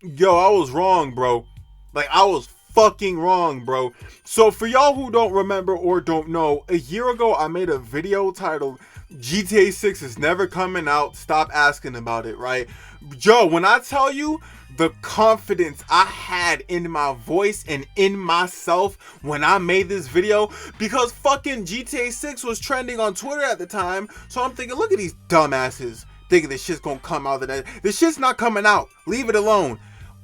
Yo, I was wrong, bro. Like, I was fucking wrong, bro. So, for y'all who don't remember or don't know, a year ago I made a video titled GTA 6 is never coming out. Stop asking about it, right? Joe, when I tell you the confidence I had in my voice and in myself when I made this video, because fucking GTA 6 was trending on Twitter at the time, so I'm thinking, look at these dumbasses thinking this shit's gonna come out. This shit's not coming out. Leave it alone.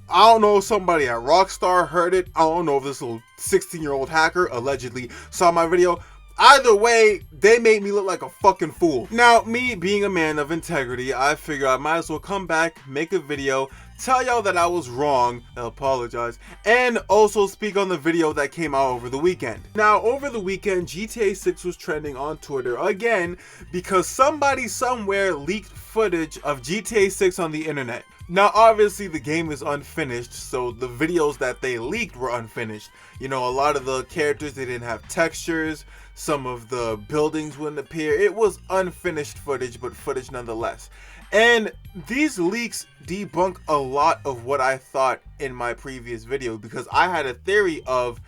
I don't know if somebody at Rockstar heard it. I don't know if this little 16-year-old hacker allegedly saw my video. Either way, they made me look like a fucking fool. Now, me being a man of integrity, I figure I might as well come back, make a video, tell y'all that I was wrong, I apologize, and also speak on the video that came out over the weekend. Now, over the weekend, GTA 6 was trending on Twitter again because somebody somewhere leaked footage of GTA 6 on the internet. Now, obviously, the game is unfinished, so the videos that they leaked were unfinished. You know, a lot of the characters, they didn't have textures, some of the buildings wouldn't appear. It was unfinished footage, but footage nonetheless. And these leaks debunk a lot of what I thought in my previous video, because I had a theory of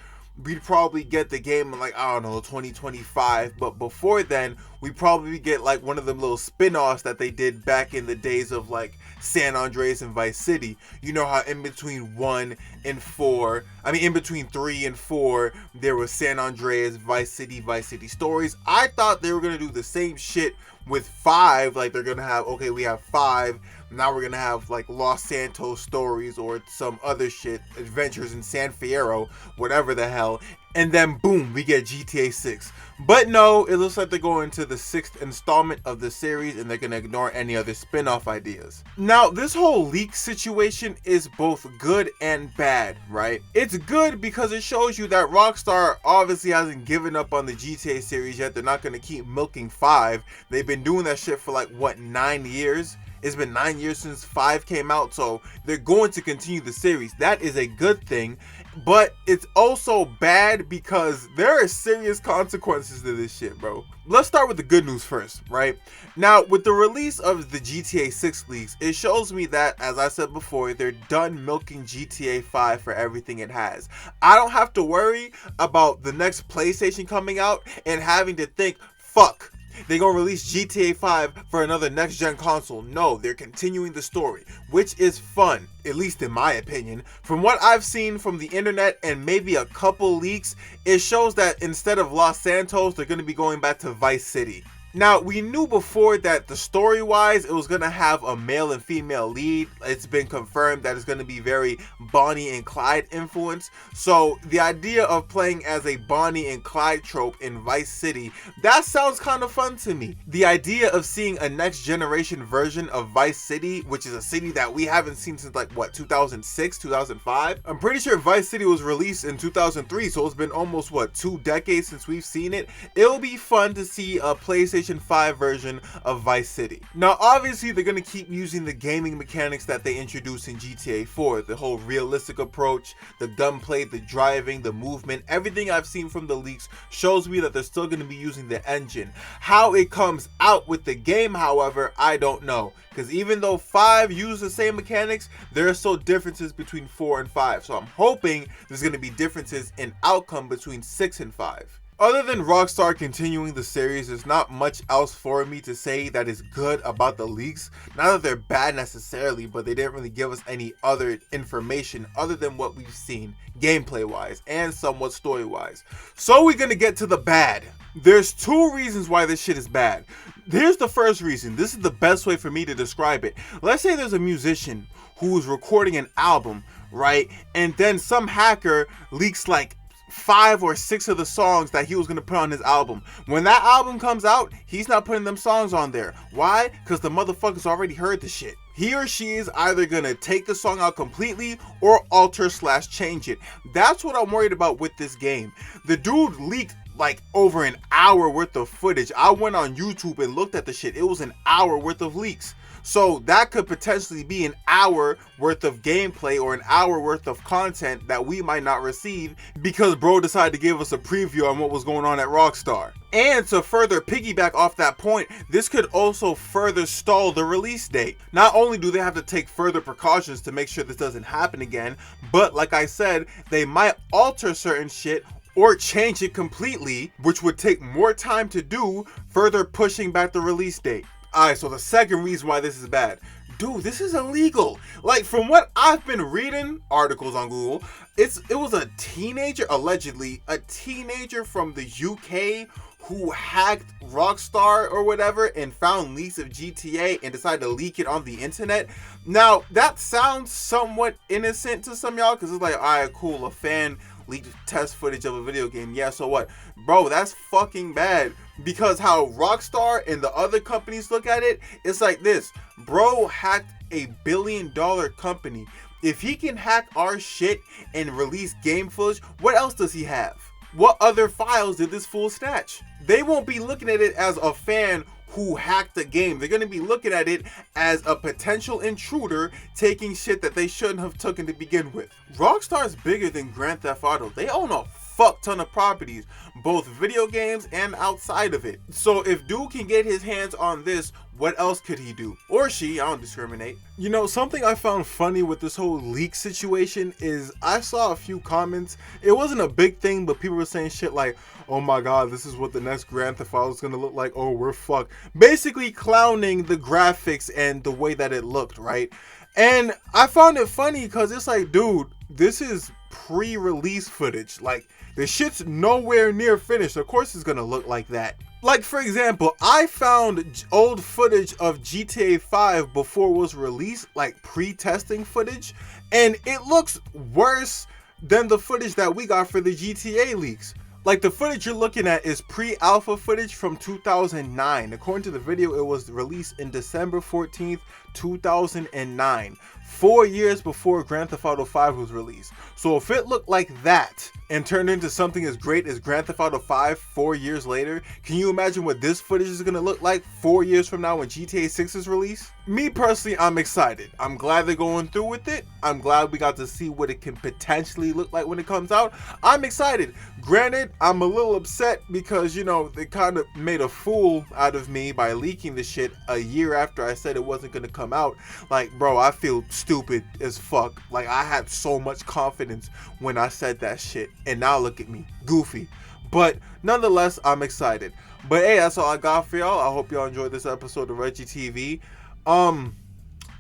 we'd probably get the game in, like, I don't know, 2025, but before then we probably get like one of them little spin-offs that they did back in the days of like San Andreas and Vice City. You know how in between 1 and 4, I mean in between 3 and 4, there was San Andreas, Vice City stories. I thought they were gonna do the same shit with 5, like they're gonna have, okay, we have 5, now we're gonna have like Los Santos stories or some other shit, adventures in San Fierro, whatever the hell, and then boom, we get GTA 6. But no, it looks like they're going to the 6th installment of the series and they're gonna ignore any other spin-off ideas. Now, this whole leak situation is both good and bad, right? It's good because it shows you that Rockstar obviously hasn't given up on the GTA series yet. They're not gonna keep milking 5. They've been doing that shit for like, what, 9 years? It's been 9 years since 5 came out, so they're going to continue the series. That is a good thing, but it's also bad because there are serious consequences to this shit, bro. Let's start with the good news first, right? Now, with the release of the GTA 6 leaks, it shows me that, as I said before, they're done milking GTA 5 for everything it has. I don't have to worry about the next PlayStation coming out and having to think, fuck, they're gonna release GTA 5 for another next-gen console. No, they're continuing the story, which is fun, at least in my opinion. From what I've seen from the internet and maybe a couple leaks, it shows that instead of Los Santos, they're gonna be going back to Vice City. Now, we knew before that the story-wise, it was going to have a male and female lead. It's been confirmed that it's going to be very Bonnie and Clyde influence. So, the idea of playing as a Bonnie and Clyde trope in Vice City, that sounds kind of fun to me. The idea of seeing a next-generation version of Vice City, which is a city that we haven't seen since, like, what, 2006, 2005? I'm pretty sure Vice City was released in 2003, so it's been almost, what, 2 decades since we've seen it. It'll be fun to see a PlayStation 5 version of Vice City. Now, obviously, they're going to keep using the gaming mechanics that they introduced in GTA 4, the whole realistic approach, the gunplay, the driving, the movement. Everything I've seen from the leaks shows me that they're still going to be using the engine. How it comes out with the game, however, I don't know, because even though 5 use the same mechanics, there are still differences between 4 and 5, so I'm hoping there's going to be differences in outcome between 6 and 5. Other than Rockstar continuing the series, there's not much else for me to say that is good about the leaks. Not that they're bad necessarily, but they didn't really give us any other information other than what we've seen gameplay wise and somewhat story wise. So we're gonna get to the bad. There's 2 reasons why this shit is bad. Here's the first reason. This is the best way for me to describe it. Let's say there's a musician who's recording an album, right? And then some hacker leaks like 5 or 6 of the songs that he was going to put on his album. When that album comes out, he's not putting them songs on there. Why? Because the motherfuckers already heard the shit. He or she is either going to take the song out completely or alter/change it. That's what I'm worried about with this game. The dude leaked like over an hour worth of footage. I went on YouTube and looked at the shit. It was an hour worth of leaks. So that could potentially be an hour worth of gameplay or an hour worth of content that we might not receive because bro decided to give us a preview on what was going on at Rockstar. And to further piggyback off that point, this could also further stall the release date. Not only do they have to take further precautions to make sure this doesn't happen again, but like I said, they might alter certain shit or change it completely, which would take more time to do, further pushing back the release date. Alright, so the second reason why this is bad. Dude, this is illegal. Like, from what I've been reading, articles on Google, it was a teenager, allegedly, a teenager from the UK who hacked Rockstar or whatever and found leaks of GTA and decided to leak it on the internet. Now, that sounds somewhat innocent to some y'all, because it's like, alright, cool, a fan leaked test footage of a video game. Yeah, so what? Bro, that's fucking bad. Because how Rockstar and the other companies look at it, it's like this. Bro hacked a $1 billion company. If he can hack our shit and release game footage, what else does he have? What other files did this fool snatch? They won't be looking at it as a fan who hacked the game. They're going to be looking at it as a potential intruder taking shit that they shouldn't have taken to begin with. Rockstar's bigger than Grand Theft Auto. They own a fuck ton of properties, both video games and outside of it. So if dude can get his hands on this, what else could he do? Or she, I don't discriminate. You know, something I found funny with this whole leak situation is I saw a few comments. It wasn't a big thing, but people were saying shit like, oh my god, this is what the next Grand Theft Auto is gonna look like. Oh, we're fucked. Basically clowning the graphics and the way that it looked, right? And I found it funny because it's like, dude, this is pre-release footage. Like, the shit's nowhere near finished. Of course it's gonna look like that. Like, for example, I found old footage of GTA 5 before it was released, like pre-testing footage, and it looks worse than the footage that we got for the GTA leaks. Like, the footage you're looking at is pre-alpha footage from 2009. According to the video, it was released in December 14th, 2009. 4 years before Grand Theft Auto 5 was released. So if it looked like that and turned into something as great as Grand Theft Auto 5 4 years later, can you imagine what this footage is going to look like 4 years from now when GTA 6 is released? Me personally, I'm excited. I'm glad they're going through with it. I'm glad we got to see what it can potentially look like when it comes out. I'm excited. Granted, I'm a little upset because, you know, they kind of made a fool out of me by leaking the shit a year after I said it wasn't going to come out. Like, bro, I feel stupid as fuck. Like, I had so much confidence when I said that shit, and now look at me, goofy. But nonetheless, I'm excited. But hey, that's all I got for y'all. I hope y'all enjoyed this episode of ReggieTV.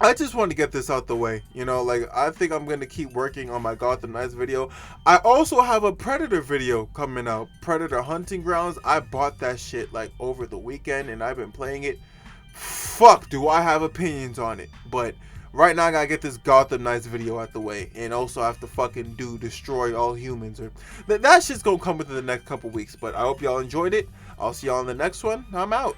I just want to get this out the way. You know, like, I think I'm going to keep working on my Gotham Knights video. I also have a Predator video coming out. Predator Hunting Grounds. I bought that shit, like, over the weekend, and I've been playing it. Fuck, do I have opinions on it. But right now, I gotta get this Gotham Knights video out the way. And also, I have to fucking destroy all humans. Or that shit's gonna come within the next couple weeks. But I hope y'all enjoyed it. I'll see y'all in the next one. I'm out.